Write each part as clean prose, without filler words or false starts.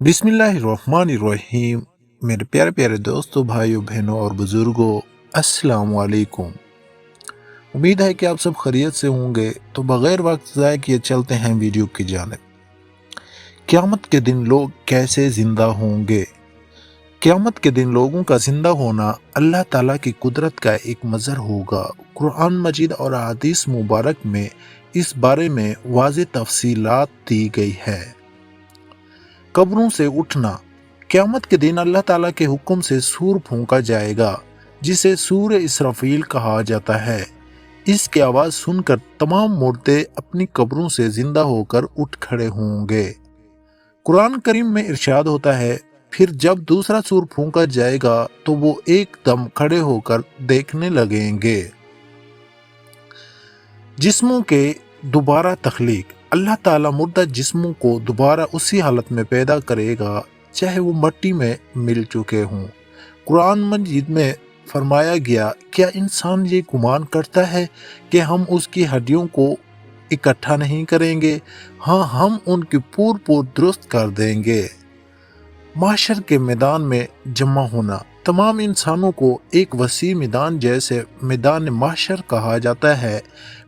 बिस्मिल्लाहिर्रहमानिर्रहीम। मेरे प्यारे प्यारे दोस्तों, भाइयों, बहनों और बुज़ुर्गों, अस्सलाम वालेकुम। उम्मीद है कि आप सब खैरियत से होंगे। तो बग़ैर वक्त ज़ाय किए चलते हैं वीडियो की जानिब। क़यामत के दिन लोग कैसे ज़िंदा होंगे? क़यामत के दिन लोगों का ज़िंदा होना अल्लाह ताला की कुदरत का एक मज़हर होगा। कुरान मजीद और हदीस मुबारक में इस बारे में वाज़ेह तफ़सीलात दी गई है। कब्रों से उठना। क़यामत के दिन अल्लाह ताला के हुक्म से सूर फूंका जाएगा, जिसे सूर इसराफील कहा जाता है। इसकी आवाज़ सुनकर तमाम मुर्दे अपनी कब्रों से जिंदा होकर उठ खड़े होंगे। कुरान करीम में इरशाद होता है, फिर जब दूसरा सूर फूंका जाएगा तो वो एकदम खड़े होकर देखने लगेंगे। जिस्मों के दोबारा तख्लीक। अल्लाह ताला मुर्दा जिस्मों को दोबारा उसी हालत में पैदा करेगा चाहे वो मिट्टी में मिल चुके हों। कुरान मजीद में फरमाया गया, क्या इंसान ये गुमान करता है कि हम उसकी हड्डियों को इकट्ठा नहीं करेंगे? हाँ, हम उनकी पूर दुरुस्त कर देंगे। माशर के मैदान में जमा होना। तमाम इंसानों को एक वसी मैदान जैसे मैदान माशर कहा जाता है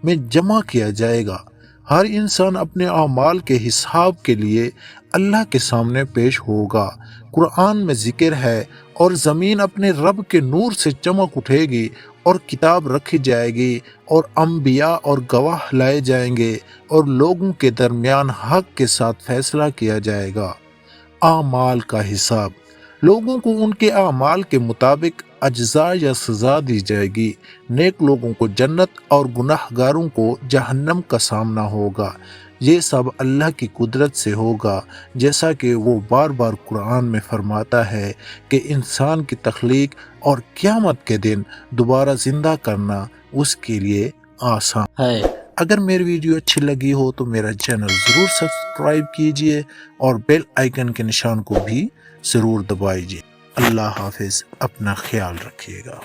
में जमा किया जाएगा। हर इंसान अपने अमाल के हिसाब के लिए अल्लाह के सामने पेश होगा। कुरान में जिक्र है, और ज़मीन अपने रब के नूर से चमक उठेगी और किताब रखी जाएगी और अम्बिया और गवाह लाए जाएंगे और लोगों के दरमियान हक के साथ फैसला किया जाएगा। आमाल का हिसाब। लोगों को उनके आमाल के मुताबिक अज्जा या सज़ा दी जाएगी। नेक लोगों को जन्नत और गुनाहगारों को जहन्नम का सामना होगा। ये सब अल्लाह की कुदरत से होगा, जैसा कि वो बार बार कुरान में फरमाता है कि इंसान की तख्लीक और क़यामत के दिन दोबारा ज़िंदा करना उसके लिए आसान है। अगर मेरी वीडियो अच्छी लगी हो तो मेरा चैनल ज़रूर सब्सक्राइब कीजिए और बेल आइकन के निशान को भी ज़रूर दबाइए। अल्लाह हाफिज़, अपना ख्याल रखिएगा।